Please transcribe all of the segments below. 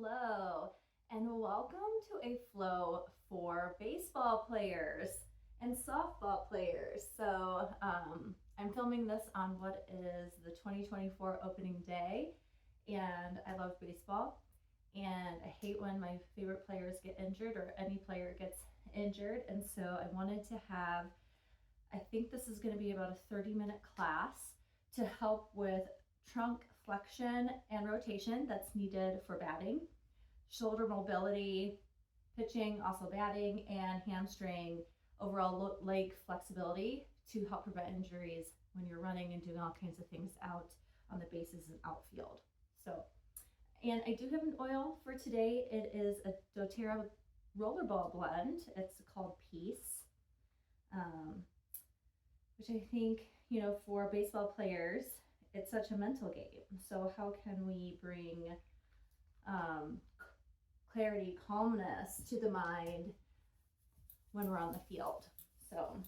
Hello, and welcome to a flow for baseball players and softball players. I'm filming this on what is the 2024 opening day, and I love baseball, and I hate when my favorite players get injured or any player gets injured, and so I wanted to have, I think this is going to be about a 30-minute class to help with trunk flexion and rotation that's needed for batting, shoulder mobility, pitching, also batting, and hamstring, overall leg flexibility to help prevent injuries when you're running and doing all kinds of things out on the bases and outfield. And I do have an oil for today. It is a doTERRA rollerball blend. It's called Peace, which I think, for baseball players, it's such a mental game. So how can we bring clarity, calmness to the mind when we're on the field? So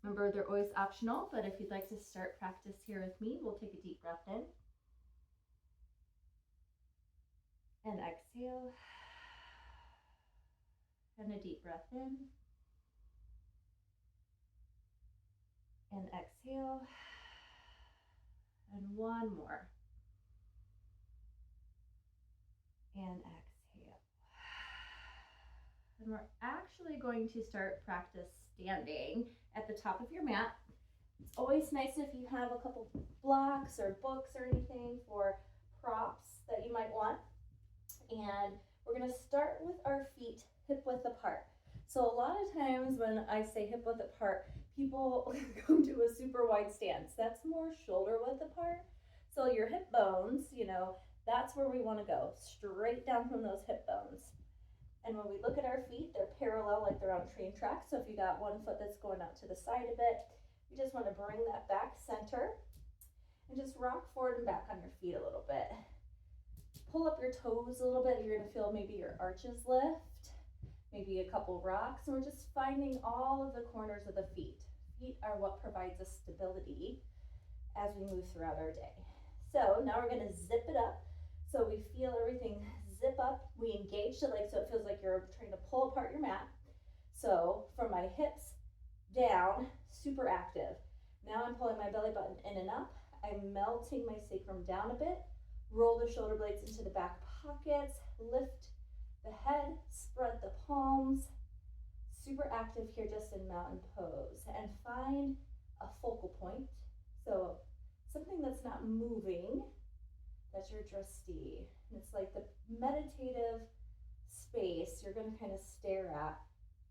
remember, they're always optional, but if you'd like to start practice here with me, we'll take a deep breath in and exhale, and a deep breath in and exhale, and one more, and exhale. And we're actually going to start practice standing at the top of your mat. It's always nice if you have a couple blocks or books or anything for props that you might want. And we're going to start with our feet hip width apart. So a lot of times when I say hip width apart, people come to a super wide stance. That's more shoulder width apart. So your hip bones, that's where we want to go, straight down from those hip bones. And when we look at our feet, they're parallel, like they're on train tracks. So if you got one foot that's going out to the side a bit, you just want to bring that back center and just rock forward and back on your feet a little bit. Pull up your toes a little bit. You're going to feel maybe your arches lift, maybe a couple rocks. And we're just finding all of the corners of the feet. Feet are what provides us stability as we move throughout our day. So now we're going to zip it up. So we feel everything zip up. We engage the legs so it feels like you're trying to pull apart your mat. So from my hips down, super active. Now I'm pulling my belly button in and up. I'm melting my sacrum down a bit. Roll the shoulder blades into the back pockets. Lift the head, spread the palms. Super active here just in mountain pose. And find a focal point. So something that's not moving, that's your drishti. It's like the meditative space you're going to kind of stare at,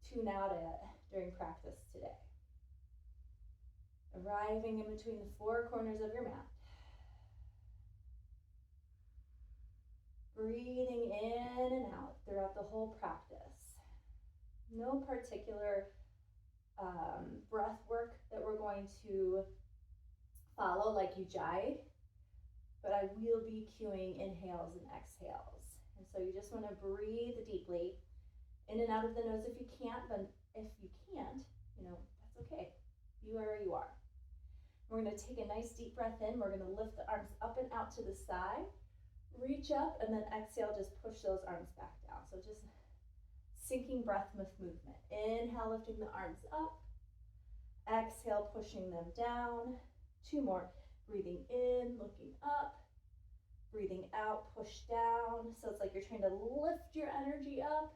tune out at during practice today. Arriving in between the four corners of your mat. Breathing in and out throughout the whole practice. No particular breath work that we're going to follow like ujjayi, but I will be cueing inhales and exhales. And so you just want to breathe deeply in and out of the nose if you can't, but if you can't, that's okay. You are where you are. We're going to take a nice deep breath in. We're going to lift the arms up and out to the side. Reach up, and then exhale, just push those arms back down. So just sinking breath with movement. Inhale, lifting the arms up. Exhale, pushing them down. Two more. Breathing in, looking up. Breathing out, push down. So it's like you're trying to lift your energy up,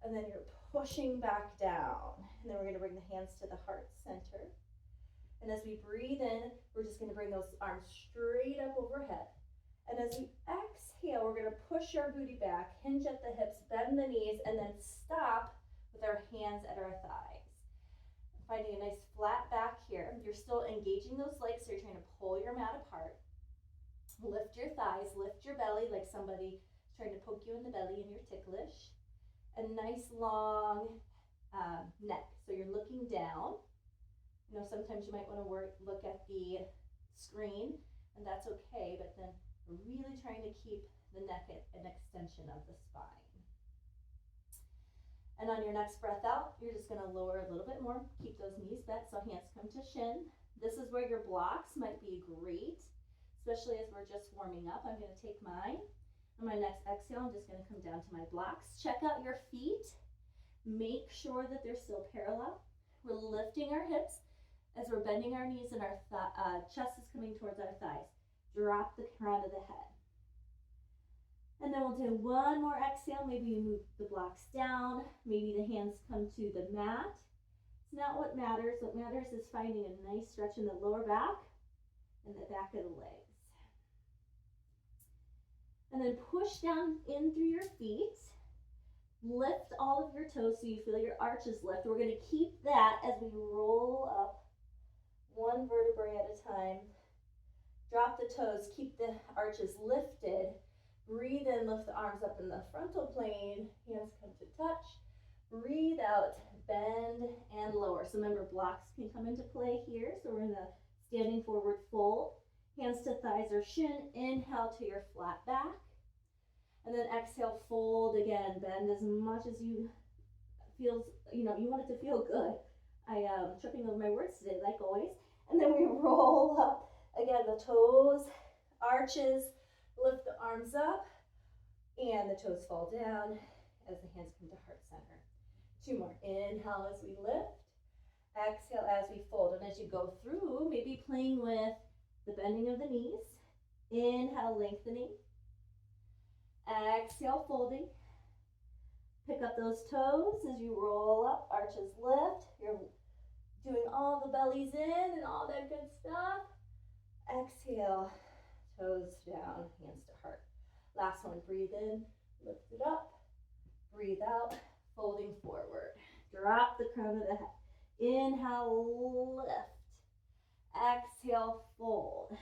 and then you're pushing back down. And then we're going to bring the hands to the heart center. And as we breathe in, we're just going to bring those arms straight up overhead. And as we exhale, we're going to push our booty back, hinge at the hips, bend the knees, and then stop with our hands at our thighs. Finding a nice flat back here. You're still engaging those legs, so you're trying to pull your mat apart. Lift your thighs, lift your belly like somebody is trying to poke you in the belly and you're ticklish. A nice long neck, so you're looking down. Sometimes you might want to look at the screen, and that's okay, but then we're really trying to keep the neck at an extension of the spine. And on your next breath out, you're just going to lower a little bit more. Keep those knees bent so hands come to shin. This is where your blocks might be great, especially as we're just warming up. I'm going to take mine On my next exhale, I'm just going to come down to my blocks. Check out your feet. Make sure that they're still parallel. We're lifting our hips as we're bending our knees and our chest is coming towards our thighs. Drop the crown of the head. And then we'll do one more exhale. Maybe you move the blocks down. Maybe the hands come to the mat. It's not what matters. What matters is finding a nice stretch in the lower back and the back of the legs. And then push down in through your feet. Lift all of your toes so you feel your arches lift. We're going to keep that as we roll up one vertebrae at a time. Drop the toes, keep the arches lifted. Breathe in, lift the arms up in the frontal plane. Hands come to touch. Breathe out, bend and lower. So remember, blocks can come into play here. So we're in the standing forward fold. Hands to thighs or shin. Inhale to your flat back. And then exhale, fold again. Bend as much as you feel, you want it to feel good. I am tripping over my words today, like always. And then we roll up. Again, the toes, arches, lift the arms up, and the toes fall down as the hands come to heart center. Two more. Inhale as we lift. Exhale as we fold. And as you go through, maybe playing with the bending of the knees. Inhale, lengthening. Exhale, folding. Pick up those toes as you roll up, arches lift. You're doing all the bellies in and all that good stuff. Exhale, toes down, hands to heart. Last one, breathe in, lift it up. Breathe out, folding forward. Drop the crown of the head. Inhale, lift. Exhale, fold.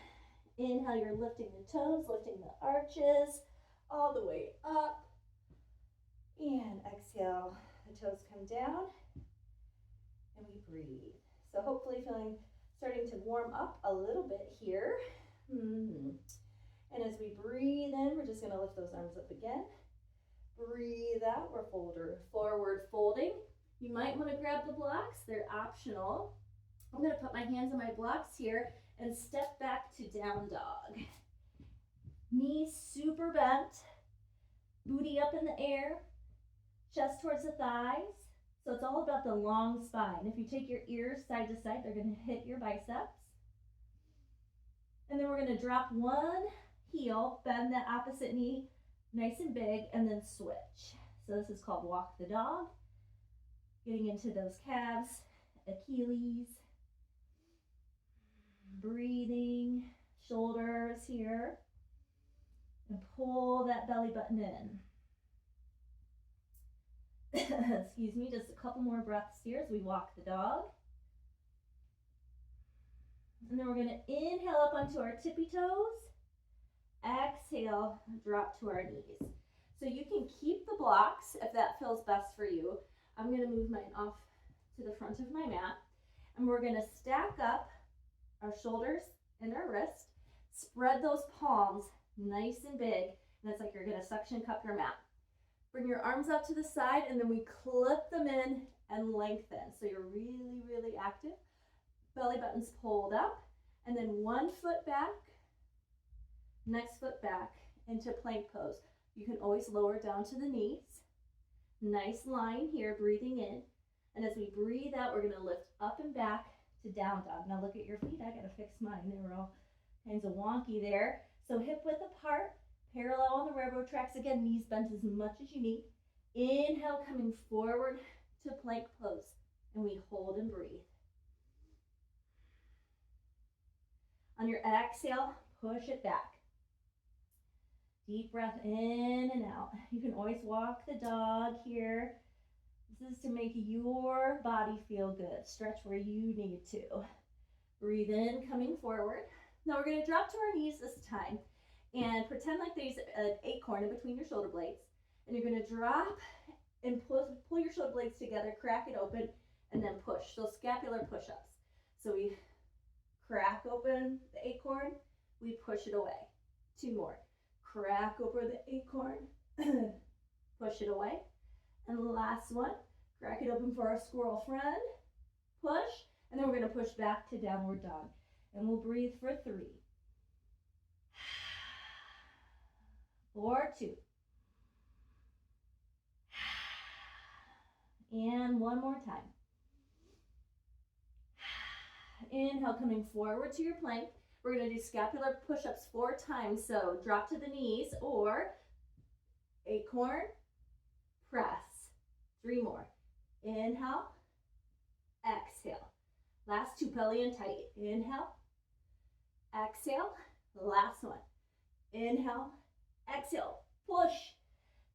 Inhale, you're lifting the toes, lifting the arches, all the way up. And exhale, the toes come down, and we breathe. So hopefully starting to warm up a little bit here. And as we breathe in, we're just going to lift those arms up again. Breathe out, we're forward folding. You might want to grab the blocks, they're optional. I'm going to put my hands on my blocks here and step back to down dog. Knees super bent, booty up in the air, chest towards the thighs. So it's all about the long spine. If you take your ears side to side, they're going to hit your biceps. And then we're going to drop one heel, bend the opposite knee nice and big, and then switch. So this is called walk the dog. Getting into those calves, Achilles. Breathing, shoulders here. And pull that belly button in. Excuse me, just a couple more breaths here as we walk the dog. And then we're going to inhale up onto our tippy toes. Exhale, drop to our knees. So you can keep the blocks if that feels best for you. I'm going to move mine off to the front of my mat. And we're going to stack up our shoulders and our wrist. Spread those palms nice and big. And it's like you're going to suction cup your mat. Bring your arms out to the side, and then we clip them in and lengthen. So you're really, really active. Belly button's pulled up, and then one foot back, next foot back into plank pose. You can always lower down to the knees. Nice line here, breathing in. And as we breathe out, we're going to lift up and back to down dog. Now look at your feet. I got to fix mine. They were all kinds of wonky there. So hip width apart. Parallel on the railroad tracks. Again, knees bent as much as you need. Inhale, coming forward to plank pose. And we hold and breathe. On your exhale, push it back. Deep breath in and out. You can always walk the dog here. This is to make your body feel good. Stretch where you need to. Breathe in, coming forward. Now we're going to drop to our knees this time. And pretend like there's an acorn in between your shoulder blades. And you're going to drop and pull your shoulder blades together, crack it open, and then push. So scapular push-ups. So we crack open the acorn, we push it away. Two more. Crack open the acorn, push it away. And the last one, crack it open for our squirrel friend, push, and then we're going to push back to downward dog. And we'll breathe for 3. for 2. And one more time. Inhale, coming forward to your plank. We're going to do scapular push-ups 4 times. So drop to the knees or acorn, press. 3 more. Inhale, exhale. Last 2, belly in tight. Inhale, exhale. Last one. Inhale, exhale. Push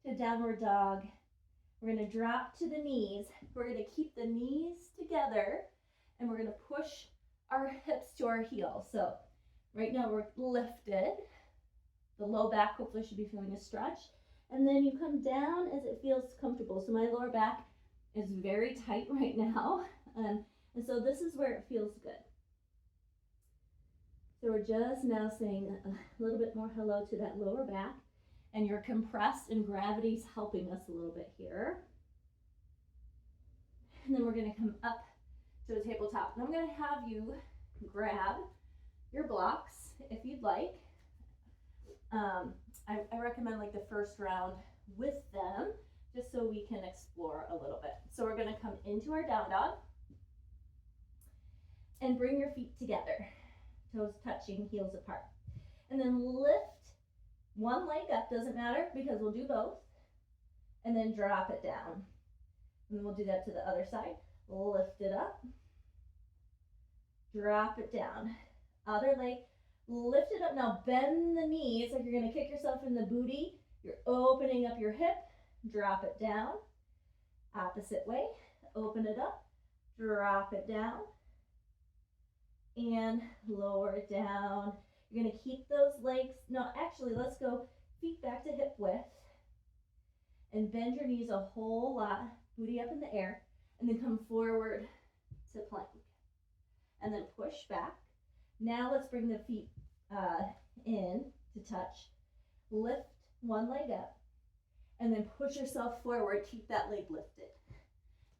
to downward dog. We're going to drop to the knees. We're going to keep the knees together, and we're going to push our hips to our heels. So right now we're lifted. The low back hopefully should be feeling a stretch. And then you come down as it feels comfortable. So my lower back is very tight right now. And so this is where it feels good. So we're just now saying a little bit more hello to that lower back. And you're compressed and gravity's helping us a little bit here. And then we're going to come up to the tabletop. And I'm going to have you grab your blocks if you'd like. I recommend like the first round with them just so we can explore a little bit. So we're going to come into our down dog and bring your feet together, toes touching, heels apart. And then lift one leg up, doesn't matter because we'll do both, and then drop it down. And then we'll do that to the other side. Lift it up, drop it down. Other leg, lift it up. Now bend the knees like you're going to kick yourself in the booty. You're opening up your hip, drop it down. Opposite way, open it up, drop it down, and lower it down. You're going to keep those legs. No, actually, let's go feet back to hip width and bend your knees a whole lot. Booty up in the air, and then come forward to plank. And then push back. Now let's bring the feet in to touch. Lift one leg up, and then push yourself forward. Keep that leg lifted.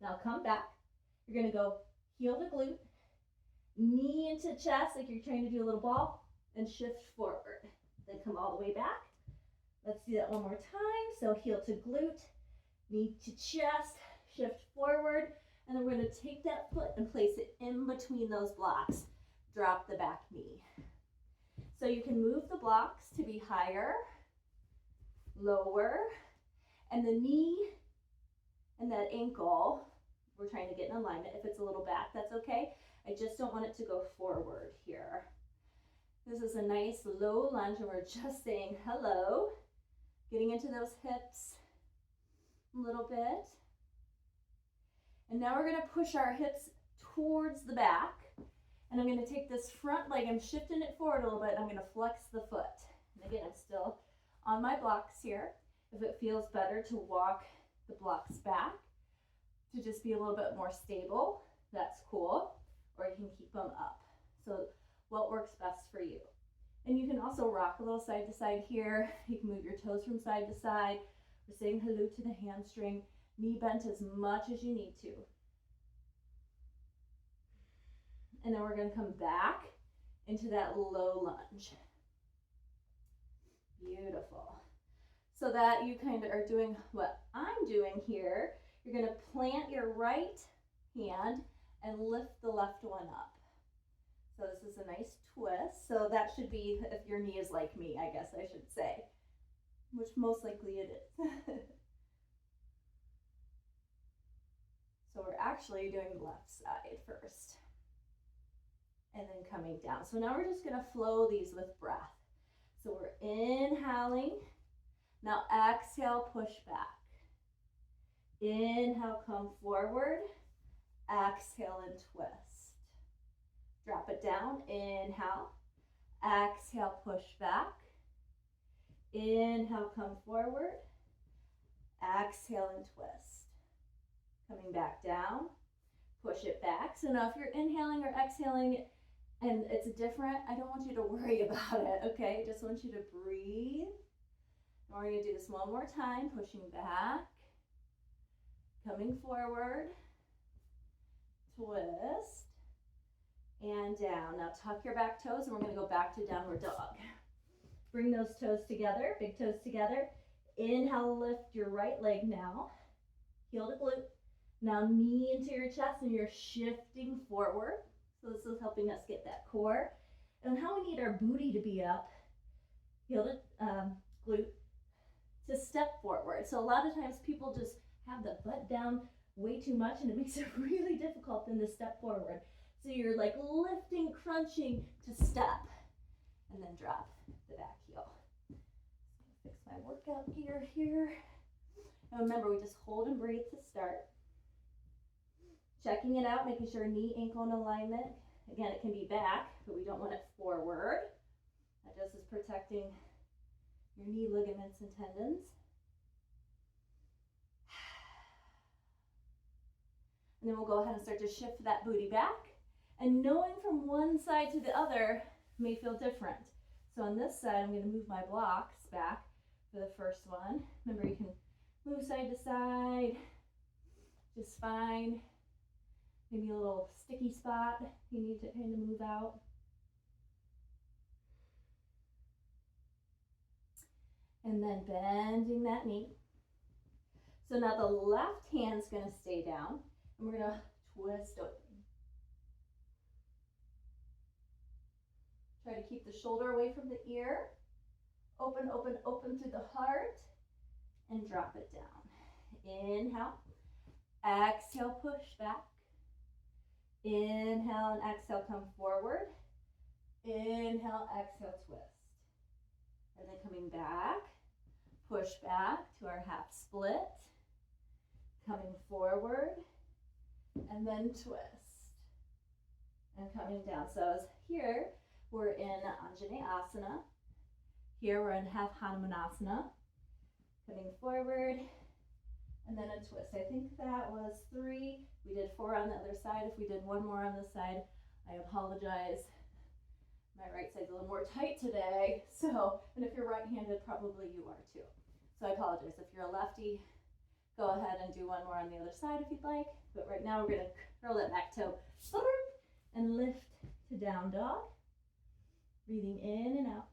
Now come back. You're going to go heel to glute, knee into chest like you're trying to do a little ball, and shift forward. Then come all the way back. Let's do that one more time. So heel to glute, knee to chest, shift forward, and then we're going to take that foot and place it in between those blocks. Drop the back knee. So you can move the blocks to be higher, lower, and the knee and that ankle, we're trying to get in alignment. If it's a little back, that's okay. I just don't want it to go forward here. This is a nice low lunge, and we're just saying hello, getting into those hips a little bit. And now we're going to push our hips towards the back. And I'm going to take this front leg, I'm shifting it forward a little bit. I'm going to flex the foot. And again, I'm still on my blocks here. If it feels better to walk the blocks back, to just be a little bit more stable, that's cool. Or you can keep them up. So what works best for you. And you can also rock a little side to side here. You can move your toes from side to side. We're saying hello to the hamstring. Knee bent as much as you need to. And then we're going to come back into that low lunge. Beautiful. So that you kind of are doing what I'm doing here. You're going to plant your right hand and lift the left one up. So this is a nice twist. So that should be if your knee is like me, I guess I should say, which most likely it is. So we're actually doing the left side first and then coming down. So now we're just going to flow these with breath. So we're inhaling. Now exhale, push back. Inhale, come forward. Exhale and twist. Drop it down. Inhale. Exhale, push back. Inhale, come forward. Exhale and twist. Coming back down. Push it back. So now if you're inhaling or exhaling and it's different, I don't want you to worry about it, okay? I just want you to breathe. And we're going to do this one more time. Pushing back. Coming forward. Twist. And down. Now tuck your back toes and we're going to go back to downward dog. Bring those toes together, big toes together. Inhale, lift your right leg now. Heel to glute. Now knee into your chest and you're shifting forward. So this is helping us get that core. And how we need our booty to be up, heel to glute, to step forward. So a lot of times people just have the butt down way too much and it makes it really difficult then to step forward. So you're like lifting, crunching to step and then drop the back heel. Fix my workout gear here. And remember, we just hold and breathe to start. Checking it out, making sure knee, ankle in alignment. Again, it can be back, but we don't want it forward. That just is protecting your knee ligaments and tendons. And then we'll go ahead and start to shift that booty back. And knowing from one side to the other may feel different. So on this side, I'm going to move my blocks back for the first one. Remember, you can move side to side, just fine. Maybe a little sticky spot you need to kind of move out. And then bending that knee. So now the left hand's going to stay down, and we're going to twist open. Try to keep the shoulder away from the ear. Open, open, open through the heart, and drop it down. Inhale. Exhale, push back. Inhale and exhale, come forward. Inhale, exhale, twist. And then coming back, push back to our half split. Coming forward, and then twist. And coming down. So as here, we're in Anjaneyasana. Here we're in half Hanumanasana. Coming forward, and then a twist. I think that was 3. We did 4 on the other side. If we did 1 more on this side, I apologize. My right side's a little more tight today. So, and if you're right-handed, probably you are too. So I apologize. If you're a lefty, go ahead and do 1 more on the other side if you'd like. But right now we're going to curl that back toe and lift to down dog. Breathing in and out.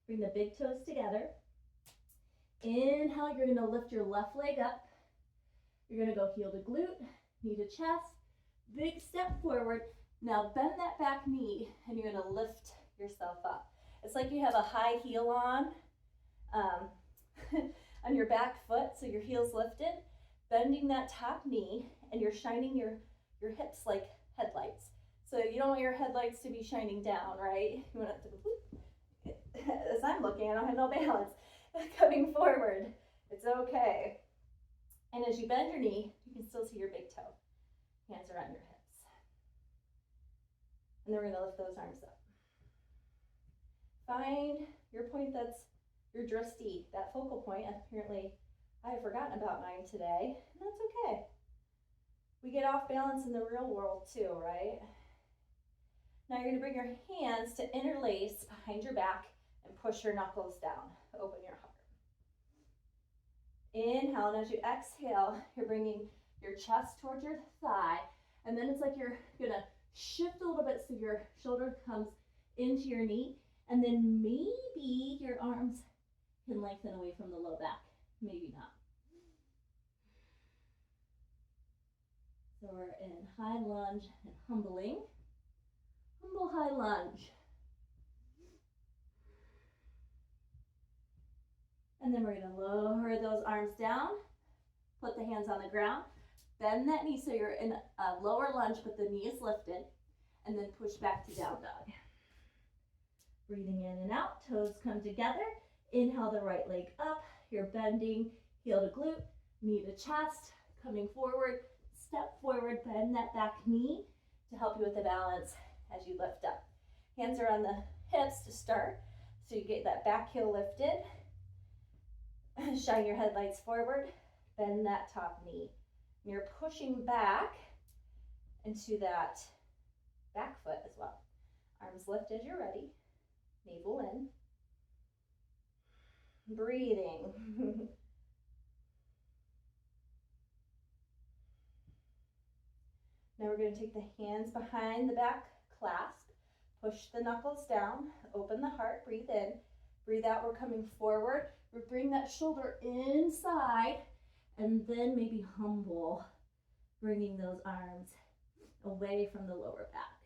Bring the big toes together. Inhale, you're going to lift your left leg up. You're going to go heel to glute, knee to chest, big step forward. Now bend that back knee and you're going to lift yourself up. It's like you have a high heel on your back foot, so your heel's lifted, bending that top knee, and you're shining your hips like headlights. So you don't want your headlights to be shining down, right? You want it to, as I'm looking, I don't have no balance. Coming forward, it's okay. And as you bend your knee, you can still see your big toe. Hands around your hips. And then we're going to lift those arms up. Find your point that's your drishti, that focal point. Apparently, I have forgotten about mine today, and that's okay. We get off balance in the real world too, right? Now you're going to bring your hands to interlace behind your back and push your knuckles down. Open your heart. Inhale, and as you exhale, you're bringing your chest towards your thigh, and then it's like you're going to shift a little bit so your shoulder comes into your knee, and then maybe your arms can lengthen away from the low back. Maybe not. So we're in high lunge and humbling. Humble high lunge. And then we're going to lower those arms down. Put the hands on the ground. Bend that knee so you're in a lower lunge, but the knee is lifted. And then push back to down dog. Breathing in and out. Toes come together. Inhale the right leg up. You're bending heel to glute, knee to chest. Coming forward. Step forward. Bend that back knee to help you with the balance as you lift up. Hands are on the hips to start. So you get that back heel lifted. Shine your headlights forward, bend that top knee. And you're pushing back into that back foot as well. Arms lift as you're ready. Navel in. Breathing. Now we're going to take the hands behind the back, clasp, push the knuckles down, open the heart, breathe in. Breathe out, we're coming forward. We bring that shoulder inside and then maybe humble, bringing those arms away from the lower back.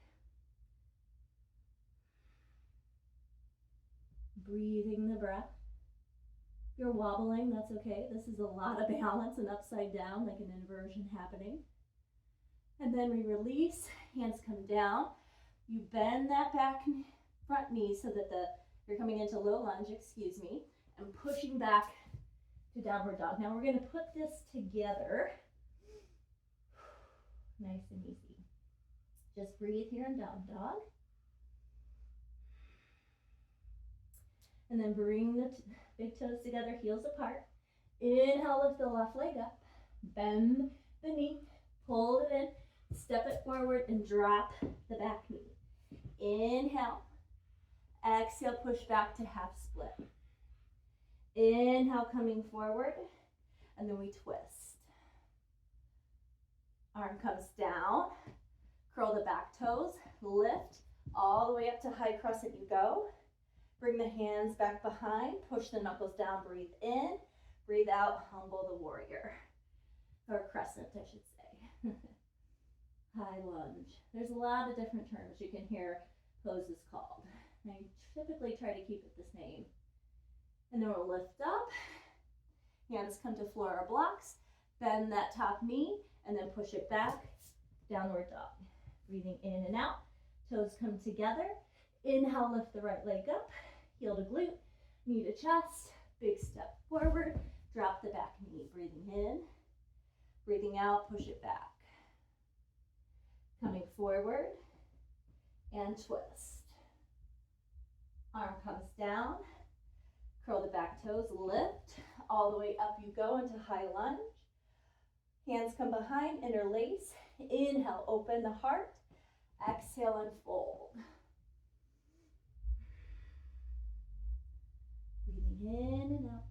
Breathing the breath. If you're wobbling, that's okay. This is a lot of balance and upside down, like an inversion happening. And then we release, hands come down. You bend that back front knee so that you're coming into low lunge, and pushing back to downward dog. Now we're going to put this together. Nice and easy. Just breathe here in down dog. And then bring the big toes together, heels apart. Inhale, lift the left leg up. Bend the knee, pull it in, step it forward, and drop the back knee. Inhale. Exhale, push back to half split. Inhale, coming forward, and then we twist. Arm comes down, curl the back toes, lift, all the way up to high crescent you go. Bring the hands back behind, push the knuckles down, breathe in, breathe out, humble the warrior. Or crescent, I should say. High lunge. There's a lot of different terms you can hear poses called. I typically try to keep it the same. And then we'll lift up, hands come to floor or blocks, bend that top knee, and then push it back, downward dog. Breathing in and out, toes come together. Inhale, lift the right leg up, heel to glute, knee to chest, big step forward, drop the back knee. Breathing in, breathing out, push it back. Coming forward, and twist. Arm comes down, curl the back toes, lift, all the way up you go into high lunge. Hands come behind, interlace. Inhale, open the heart. Exhale, and fold. Breathing in and out.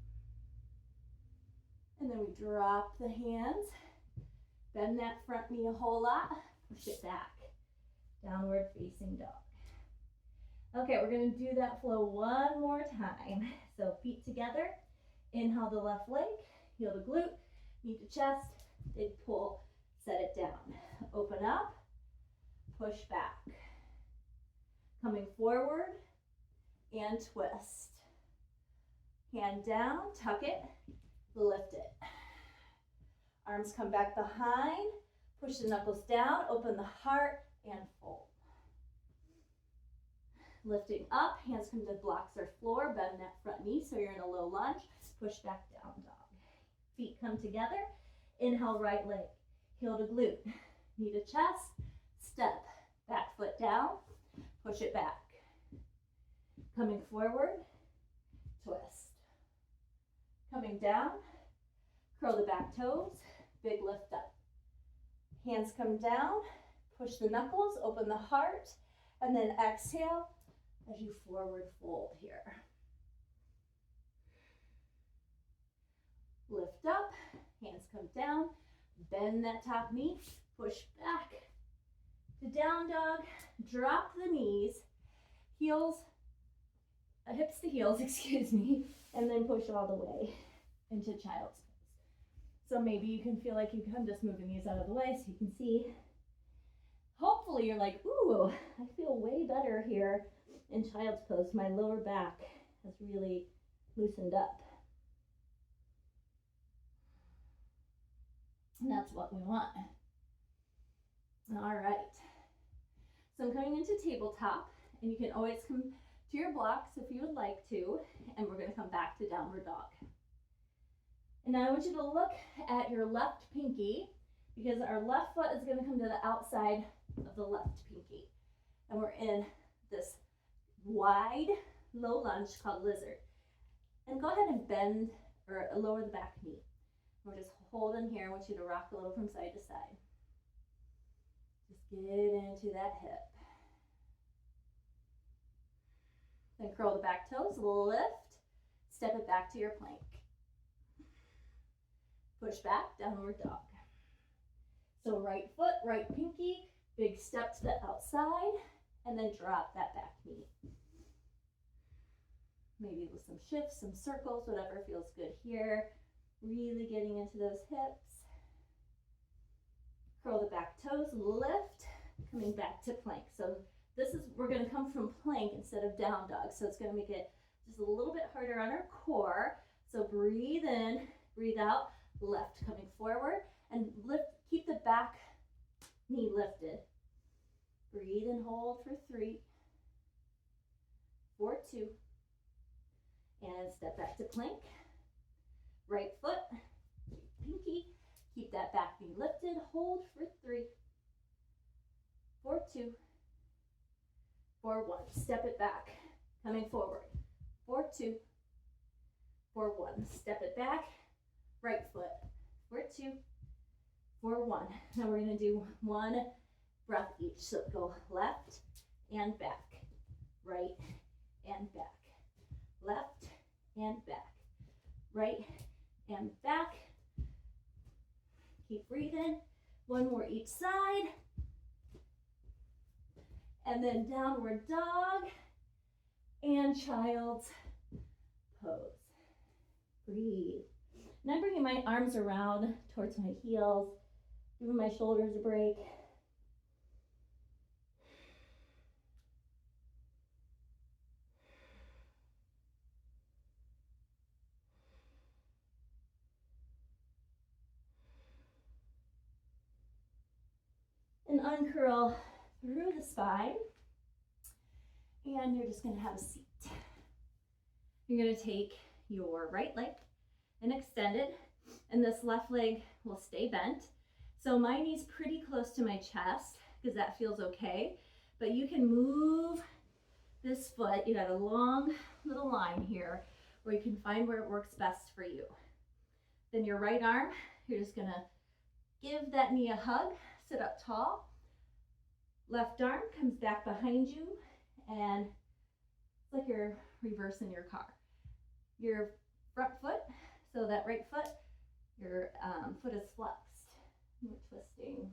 And then we drop the hands, bend that front knee a whole lot, push it back. Downward facing dog. Okay, we're going to do that flow one more time. So feet together, inhale the left leg, heel to glute, knee to chest, big pull, set it down. Open up, push back. Coming forward and twist. Hand down, tuck it, lift it. Arms come back behind, push the knuckles down, open the heart, and fold. Lifting up, hands come to blocks or floor, bend that front knee so you're in a low lunge, push back down dog. Feet come together, inhale right leg, heel to glute, knee to chest, step, back foot down, push it back. Coming forward, twist. Coming down, curl the back toes, big lift up. Hands come down, push the knuckles, open the heart, and then exhale as you forward fold here. Lift up, hands come down, bend that top knee, push back to down dog, drop the knees, hips to heels, and then push all the way into child's pose. So maybe you can feel like I'm just moving these out of the way so you can see. Hopefully you're like, ooh, I feel way better here in child's pose. My lower back has really loosened up. And that's what we want. All right. So I'm coming into tabletop, and you can always come to your blocks if you would like to, and we're going to come back to downward dog. And now I want you to look at your left pinky, because our left foot is going to come to the outside of the left pinky. And we're in this wide, low lunge called lizard. And go ahead and bend or lower the back knee. We're just holding here. I want you to rock a little from side to side. Just get into that hip. Then curl the back toes, lift, step it back to your plank. Push back, downward dog. So right foot, right pinky, big step to the outside, and then drop that back knee. maybe with some shifts, some circles, whatever feels good here. Really getting into those hips. Curl the back toes, lift, coming back to plank. So this is, we're gonna come from plank instead of down dog. So it's gonna make it just a little bit harder on our core. So breathe in, breathe out, left coming forward, and lift, keep the back knee lifted. Breathe and hold for 3, 4, 2, and step back to plank. Right foot, pinky, keep that back knee lifted, hold for 3, 4, 2, 4, 1. Step it back, coming forward. 4, 2, 4, 1. Step it back, right foot. 4, 2, 4, 1. Now we're gonna do 1 breath each. So go left and back, right and back, left and back, right and back. Keep breathing. 1 more each side. And then downward dog and child's pose. Breathe. And I'm bringing my arms around towards my heels, giving my shoulders a break. And uncurl through the spine. And you're just gonna have a seat. You're gonna take your right leg and extend it, and this left leg will stay bent. So my knee's pretty close to my chest because that feels okay, but you can move this foot. You got a long little line here where you can find where it works best for you. Then your right arm, you're just gonna give that knee a hug, sit up tall. Left arm comes back behind you, and it's like you're reversing your car. Your front foot, so that right foot, your foot is flexed. You're twisting.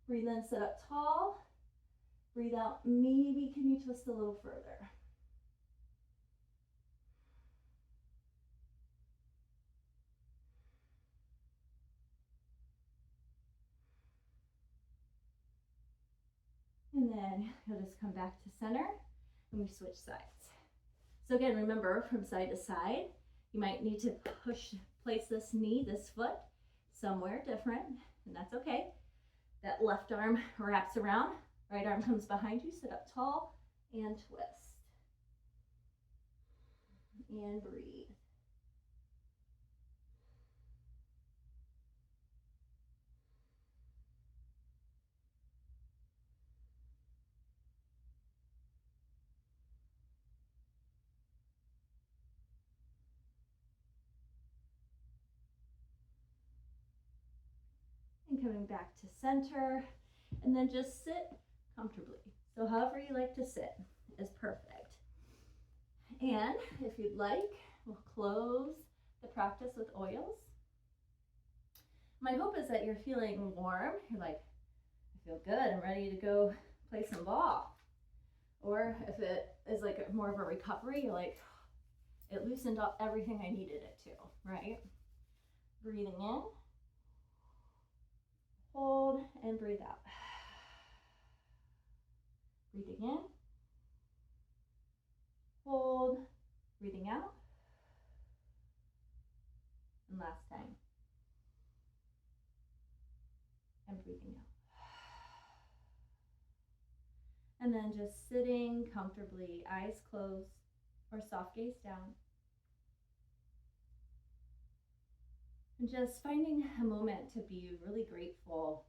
Breathe in, sit up tall. Breathe out, maybe can you twist a little further? And then you'll just come back to center and we switch sides. So again, remember, from side to side, you might need to place this knee, this foot, somewhere different, and that's okay. That left arm wraps around, right arm comes behind you, sit up tall, and twist. And breathe. And coming back to center, and then just sit comfortably. So however you like to sit is perfect. And if you'd like, we'll close the practice with oils. My hope is that you're feeling warm. You're like, I feel good, I'm ready to go play some ball. Or if it is like more of a recovery, you're like, it loosened up everything I needed it to, right? Breathing in, hold, and breathe out. Breathing in, hold, breathing out, and last time, and breathing out. And then just sitting comfortably, eyes closed or soft gaze down. And just finding a moment to be really grateful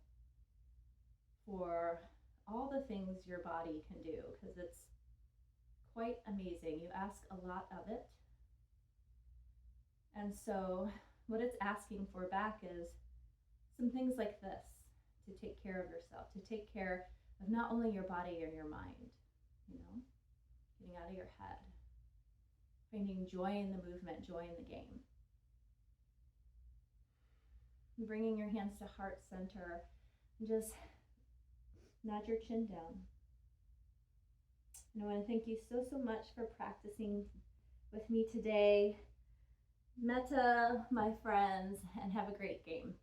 for all the things your body can do, because it's quite amazing. You ask a lot of it. And so what it's asking for back is some things like this, to take care of yourself, to take care of not only your body and your mind, you know, getting out of your head, finding joy in the movement, joy in the game. And bringing your hands to heart center, and just nod your chin down. And I want to thank you so much for practicing with me today. Meta, my friends, and have a great game.